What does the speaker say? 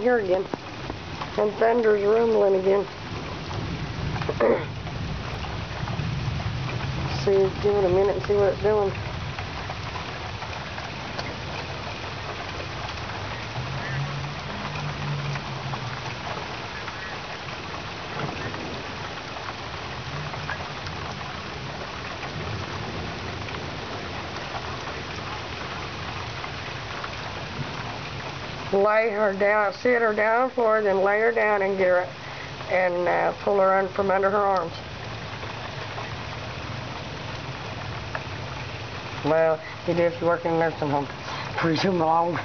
Here again. And thunder's rumbling again. See, give it a minute and see what it's doing. Lay her down, sit her down on the floor, then lay her down and get her and pull her from under her arms. Well, you do if you work in a nursing home. Presume along.